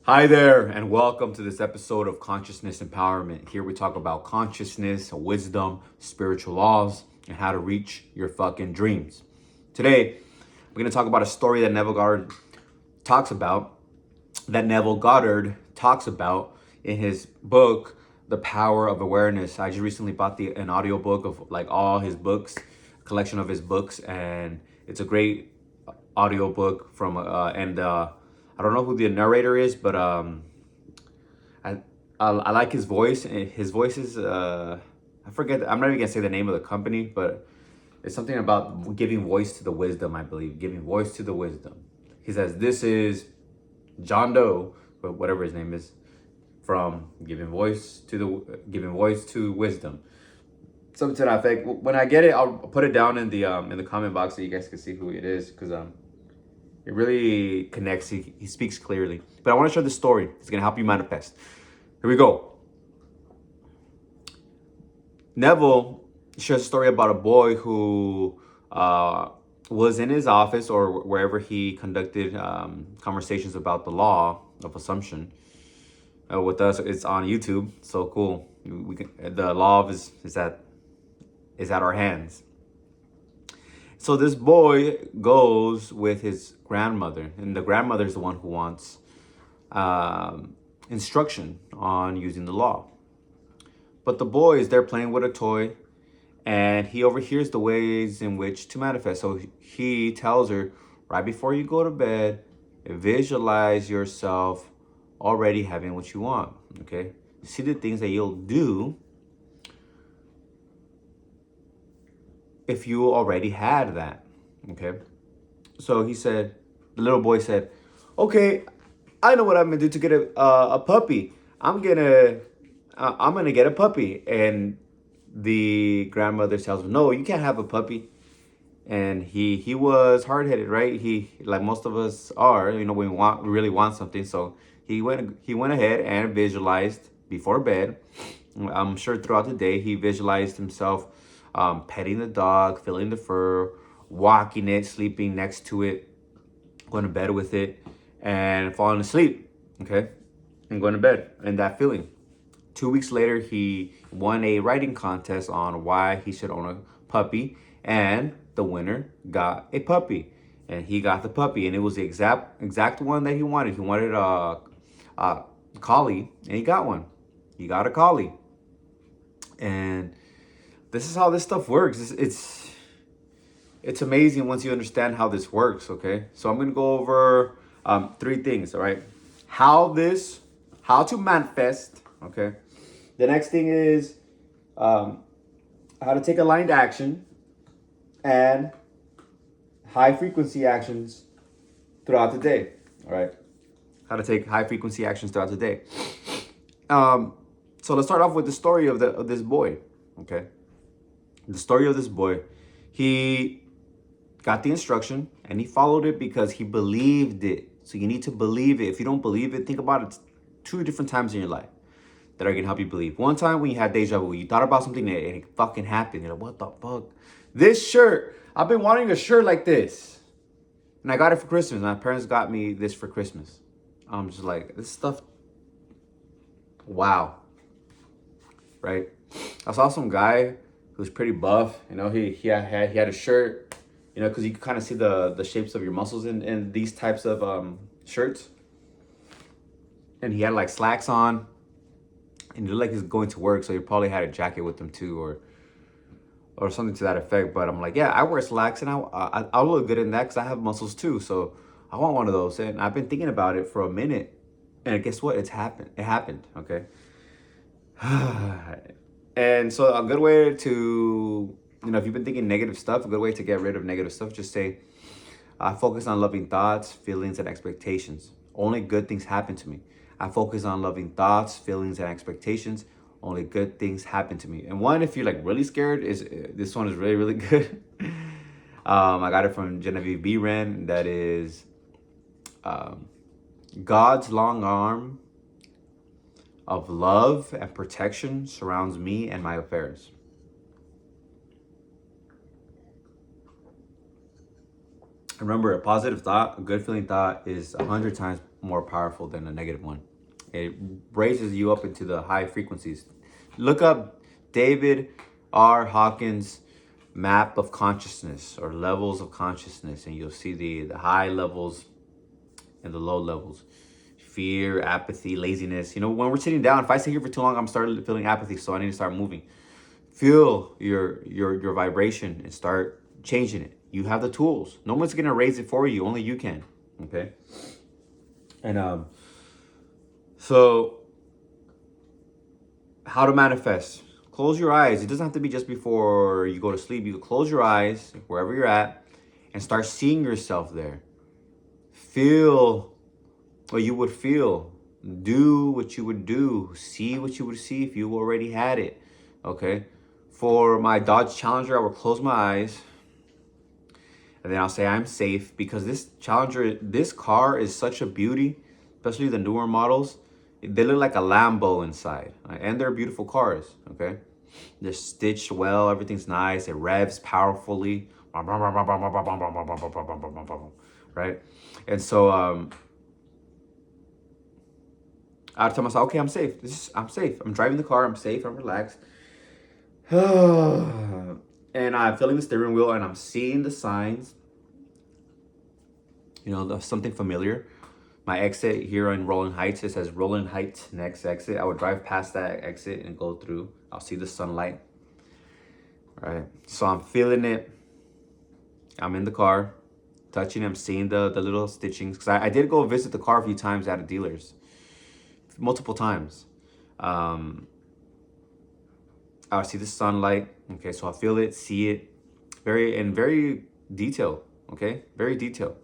Hi there, and welcome to this episode of Consciousness Empowerment. Here we talk about consciousness, wisdom, spiritual laws, and how to reach your fucking dreams. Today, we're going to talk about a story that Neville Goddard talks about in his book, The Power of Awareness. I just recently bought an audiobook of like all his books, a collection of his books, and it's a great audiobook I don't know who the narrator is, but I, I like his voice. His voice is I forget. I'm not even gonna say the name of the company, but it's something about giving voice to the wisdom. I believe giving voice to the wisdom. He says this is John Doe, but whatever his name is, from giving voice to wisdom. Something to that effect. When I get it, I'll put it down in the comment box so you guys can see who it is, because it really connects. He speaks clearly. But I want to share this story. It's going to help you manifest. Here we go. Neville shares a story about a boy who was in his office or wherever he conducted conversations about the law of assumption. With us, it's on YouTube. So cool. The law is at our hands. So this boy goes with his grandmother, and the grandmother is the one who wants instruction on using the law. But the boy is there playing with a toy, and he overhears the ways in which to manifest. So he tells her, right before you go to bed, visualize yourself already having what you want, okay? See the things that you'll do if you already had that, okay? So the little boy said, okay, I know what I'm gonna do to get a puppy. I'm gonna get a puppy. And the grandmother tells him, no, you can't have a puppy. And he was hard-headed, right? He, like most of us are, when we really want something. So he went ahead and visualized before bed. I'm sure throughout the day he visualized himself petting the dog, feeling the fur, walking it, sleeping next to it, going to bed with it, and falling asleep, okay? And going to bed, and that feeling. 2 weeks later, he won a writing contest on why he should own a puppy, and the winner got a puppy. And he got the puppy, and it was the exact one that he wanted. He wanted a collie, and he got one. He got a collie. And this is how this stuff works. It's amazing once you understand how this works, okay? So I'm going to go over 3 things, all right? How to manifest, okay? The next thing is how to take aligned action and high frequency actions throughout the day, all right? How to take high frequency actions throughout the day. So let's start off with the story of this boy, okay? The story of this boy, he got the instruction and he followed it because he believed it. So you need to believe it. If you don't believe it, think about it 2 different times in your life that are going to help you believe. One time when you had deja vu, you thought about something and it fucking happened. You're like, what the fuck? This shirt, I've been wanting a shirt like this. And I got it for Christmas. My parents got me this for Christmas. I'm just like, this stuff, wow. Right? I saw some guy who's pretty buff. He had a shirt, because you can kind of see the shapes of your muscles in these types of shirts. And he had like slacks on, and it looked like he's going to work, so he probably had a jacket with him too, or something to that effect. But I'm like, yeah, I wear slacks, and I'll look good in that because I have muscles too. So I want one of those, and I've been thinking about it for a minute, and guess what? It happened. Okay. And so a good way to, if you've been thinking negative stuff, a good way to get rid of negative stuff, just say, I focus on loving thoughts, feelings, and expectations. Only good things happen to me. I focus on loving thoughts, feelings, and expectations. Only good things happen to me. And one, if you're like really scared, this one is really, really good. I got it from Genevieve B. Wren. That is God's long arm of love and protection surrounds me and my affairs. Remember, a positive thought, a good feeling thought is 100 times more powerful than a negative one. It raises you up into the high frequencies. Look up David R. Hawkins' map of consciousness or levels of consciousness, and you'll see the high levels and the low levels. Fear, apathy, laziness. You know, when we're sitting down, if I sit here for too long, I'm starting feeling apathy, so I need to start moving. Feel your vibration and start changing it. You have the tools. No one's gonna raise it for you. Only you can. Okay. And so how to manifest? Close your eyes. It doesn't have to be just before you go to sleep. You can close your eyes wherever you're at and start seeing yourself there. Feel what you would feel. Do what you would do. See what you would see if you already had it. Okay. For my Dodge Challenger, I will close my eyes and then I'll say I'm safe, because this Challenger, this car is such a beauty, especially the newer models. They look like a Lambo inside, and they're beautiful cars. Okay, they're stitched well, everything's nice, it revs powerfully, right? And so I tell myself, okay, I'm safe. I'm safe. I'm driving the car. I'm safe. I'm relaxed. And I'm feeling the steering wheel and I'm seeing the signs. You know, something familiar. My exit here in Rolling Heights, it says Rolling Heights next exit. I would drive past that exit and go through. I'll see the sunlight. All right. So I'm feeling it. I'm in the car, touching it. I'm seeing the little stitchings. Because I did go visit the car a few times at a dealer's. Multiple times. I'll see the sunlight. Okay, so I feel it, see it, very detailed. Okay, very detailed,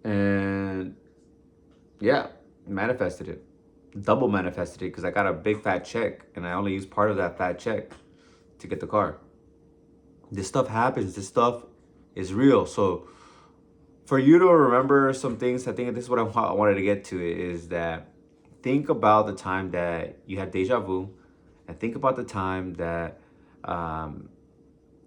and yeah, manifested it, double manifested it, because I got a big fat check and I only used part of that fat check to get the car. This stuff happens. This stuff is real. So for you to remember some things, I think this is what I wanted to get to, is that think about the time that you had deja vu, and think about the time that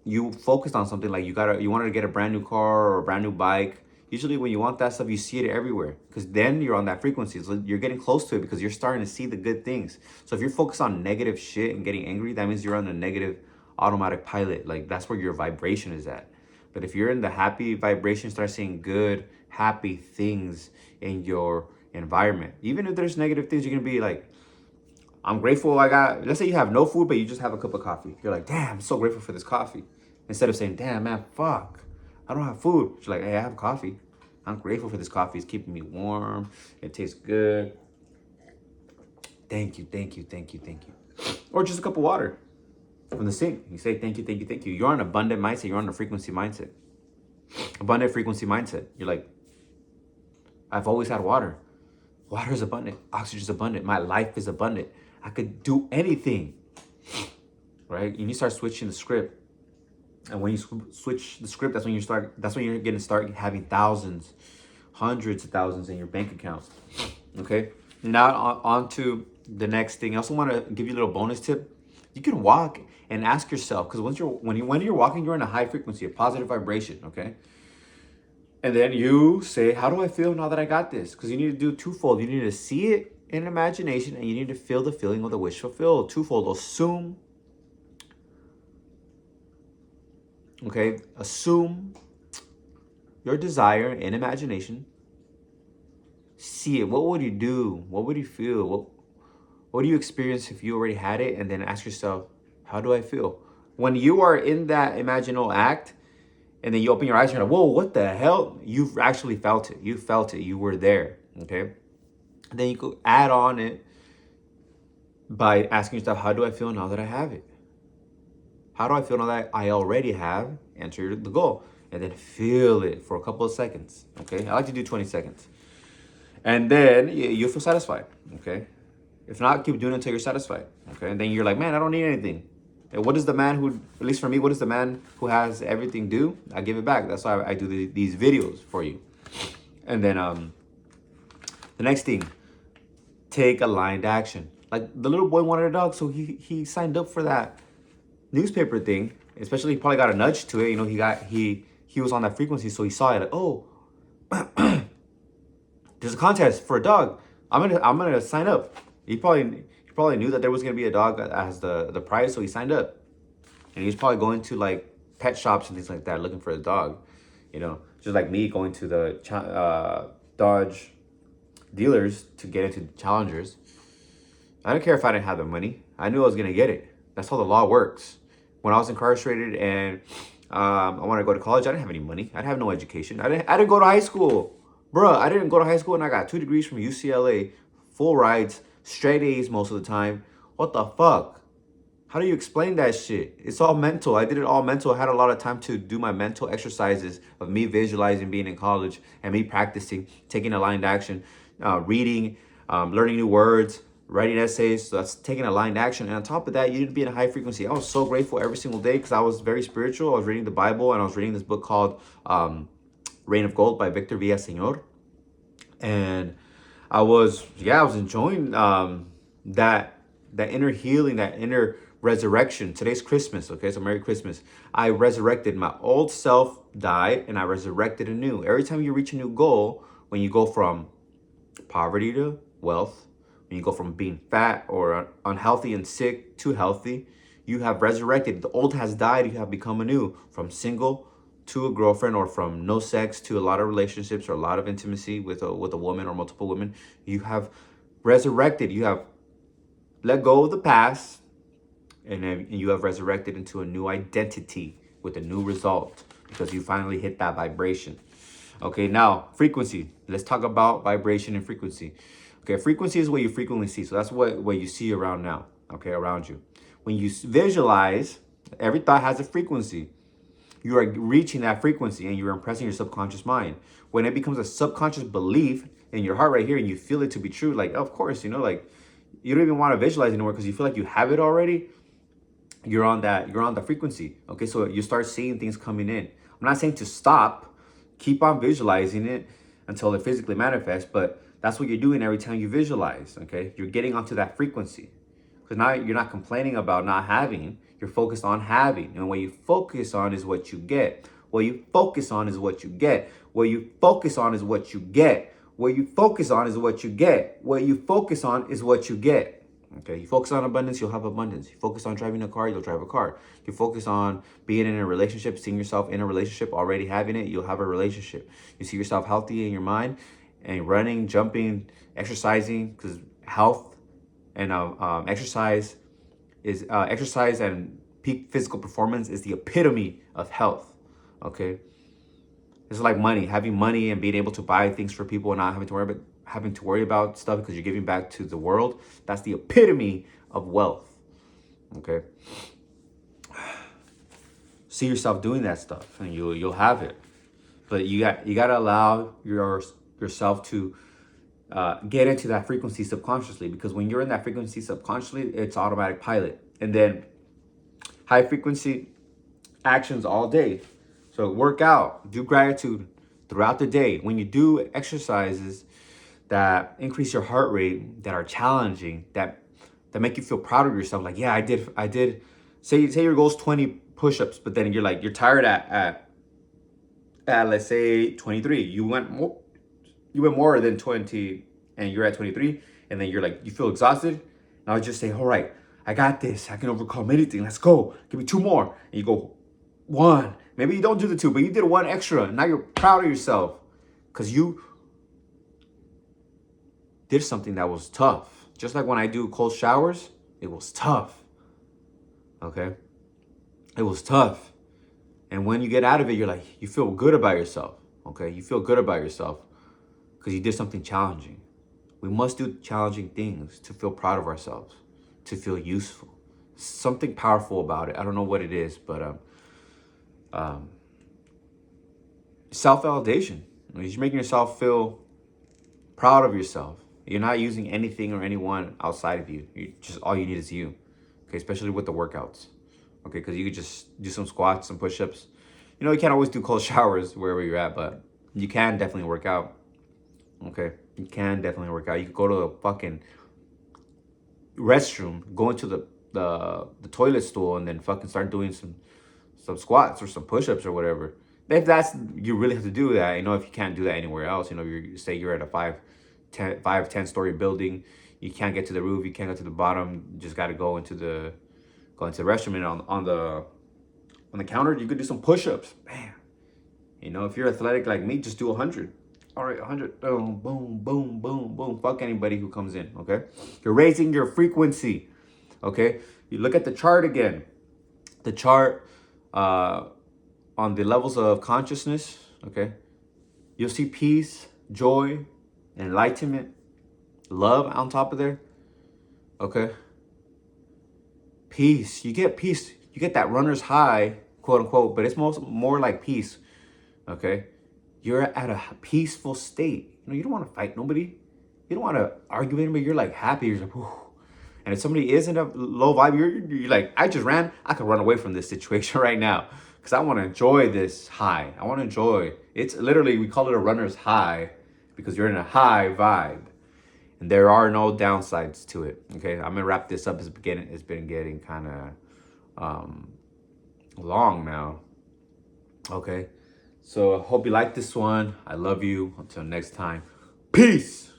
you focused on something, like you wanted to get a brand new car or a brand new bike. Usually when you want that stuff, you see it everywhere, because then you're on that frequency. So you're getting close to it because you're starting to see the good things. So if you're focused on negative shit and getting angry, that means you're on a negative automatic pilot. Like, that's where your vibration is at. But if you're in the happy vibration, start seeing good, happy things in your environment. Even if there's negative things, you're gonna be like, I'm grateful I got, let's say you have no food, but you just have a cup of coffee. You're like, damn, I'm so grateful for this coffee. Instead of saying, damn, man, fuck, I don't have food. You're like, hey, I have coffee. I'm grateful for this coffee. It's keeping me warm. It tastes good. Thank you, thank you, thank you, thank you. Or just a cup of water from the sink. You say, thank you, thank you, thank you. You're on an abundant mindset. You're on a frequency mindset. Abundant frequency mindset. You're like, I've always had water. Water is abundant. Oxygen is abundant. My life is abundant. I could do anything, right? And you start switching the script. And when you switch the script, that's when you're going to start having thousands, hundreds of thousands in your bank account. Okay. Now on to the next thing. I also want to give you a little bonus tip. You can walk and ask yourself, because when you're walking, you're in a high frequency, a positive vibration. Okay. And then you say, how do I feel now that I got this? Because you need to do twofold. You need to see it in imagination, and you need to feel the feeling of the wish fulfilled. Twofold. Assume. Okay. Assume your desire in imagination. See it. What would you do? What would you feel? What do you experience if you already had it? And then ask yourself, how do I feel? When you are in that imaginal act, and then you open your eyes and you're like, whoa, what the hell? You've actually felt it. You felt it. You were there. Okay. And then you could add on it by asking yourself, how do I feel now that I have it? How do I feel now that I already have? Enter the goal. And then feel it for a couple of seconds. Okay. I like to do 20 seconds. And then you'll feel satisfied. Okay. If not, keep doing it until you're satisfied. Okay. And then you're like, man, I don't need anything. And what does the man who, at least for me, what does the man who has everything do? I give it back. That's why I do these videos for you. And then the next thing, take aligned action. Like, the little boy wanted a dog, so he signed up for that newspaper thing. Especially, he probably got a nudge to it. You know, he was on that frequency, so he saw it. Like, oh, there's a contest for a dog. I'm gonna sign up. He probably knew that there was gonna be a dog that has the prize, so he signed up. And he's probably going to like pet shops and things like that looking for a dog. Just like me going to the Dodge dealers to get into challengers. I don't care if I didn't have the money. I knew I was gonna get it. That's how the law works. When I was incarcerated and I wanted to go to college, I didn't have any money. I have no education. I didn't go to high school, bruh. I didn't go to high school, and I got 2 degrees from UCLA, full rides, straight A's most of the time. What the fuck? How do you explain that shit? It's all mental. I did it all mental. I had a lot of time to do my mental exercises of me visualizing being in college and me practicing, taking aligned action, reading, learning new words, writing essays. So that's taking aligned action. And on top of that, you need to be in a high frequency. I was so grateful every single day because I was very spiritual. I was reading the Bible and I was reading this book called Reign of Gold by Victor Villaseñor. And I was enjoying that inner healing, that inner resurrection. Today's Christmas, okay? So Merry Christmas. I resurrected. My old self died and I resurrected anew. Every time you reach a new goal, when you go from poverty to wealth, when you go from being fat or unhealthy and sick to healthy, you have resurrected. The old has died, you have become anew. From single to a girlfriend, or from no sex to a lot of relationships or a lot of intimacy with a woman or multiple women, you have resurrected. You have let go of the past, and then you have resurrected into a new identity with a new result because you finally hit that vibration. Okay, now frequency. Let's talk about vibration and frequency. Okay, frequency is what you frequently see. So that's what you see around now, okay, around you. When you visualize, every thought has a frequency. You are reaching that frequency and you're impressing your subconscious mind. When it becomes a subconscious belief in your heart right here and you feel it to be true, like, of course, like you don't even want to visualize anymore because you feel like you have it already. You're on the frequency. Okay, so you start seeing things coming in. I'm not saying to stop, keep on visualizing it until it physically manifests, but that's what you're doing every time you visualize. Okay, you're getting onto that frequency because now you're not complaining about not having, you're focused on having. And what you focus on is what you get. What you focus on is what you get. What you focus on is what you get. What you focus on is what you get. What you focus on is what you get. Okay, you focus on abundance, you'll have abundance. You focus on driving a car, you'll drive a car. You focus on being in a relationship, seeing yourself in a relationship, already having it, you'll have a relationship. You see yourself healthy in your mind and running, jumping, exercising, because health and exercise and peak physical performance is the epitome of health. Okay, it's like money, having money and being able to buy things for people and not having to worry about stuff because you're giving back to the world. That's the epitome of wealth. Okay, see yourself doing that stuff and you'll have it. But you got to allow yourself to get into that frequency subconsciously, because when you're in that frequency subconsciously, it's automatic pilot. And then high frequency actions all day. So work out, do gratitude throughout the day. When you do exercises that increase your heart rate, that are challenging, that make you feel proud of yourself, like, yeah, I did. Say your goal is 20 push-ups, but then you're tired at let's say 23. You went more than 20 and you're at 23, and then you feel exhausted. Now I just say, all right, I got this. I can overcome anything. Let's go. Give me 2 more. And you go 1. Maybe you don't do the 2, but you did 1 extra. And now you're proud of yourself because you did something that was tough. Just like when I do cold showers, it was tough. Okay? It was tough. And when you get out of it, you feel good about yourself. Okay? You feel good about yourself because you did something challenging. We must do challenging things to feel proud of ourselves, to feel useful. Something powerful about it. I don't know what it is, but self-validation. You're making yourself feel proud of yourself. You're not using anything or anyone outside of you. All you need is you. Okay, especially with the workouts. Okay, because you could just do some squats, some push-ups. You can't always do cold showers wherever you're at, but you can definitely work out. Okay, you can definitely work out. You could go to the fucking restroom, go into the toilet stool, and then fucking start doing some squats or some push-ups or whatever. if that's, you really have to do that, if you can't do that anywhere else, you say you're at a 10 story building, you can't get to the roof, you can't go to the bottom, you just got to go into the restroom, and on the counter, you could do some push-ups. Bam. If you're athletic like me, just do 100. All right, 100. Boom, boom, boom, boom, boom. Fuck anybody who comes in, okay? You're raising your frequency, okay? You look at the chart again. The chart on the levels of consciousness, okay? You'll see peace, joy, enlightenment, love on top of there, okay? Peace. You get peace. You get that runner's high, quote unquote, but it's more like peace, okay? You're at a peaceful state. You don't want to fight nobody. You don't want to argue with anybody. You're like happy. You're like, whew. And if somebody is in a low vibe, you're like, I just ran. I could run away from this situation right now because I want to enjoy this high. I want to enjoy. It's literally, we call it a runner's high because you're in a high vibe. And there are no downsides to it. Okay, I'm gonna wrap this up. It's been getting kind of long now. Okay, so I hope you like this one. I love you. Until next time, peace.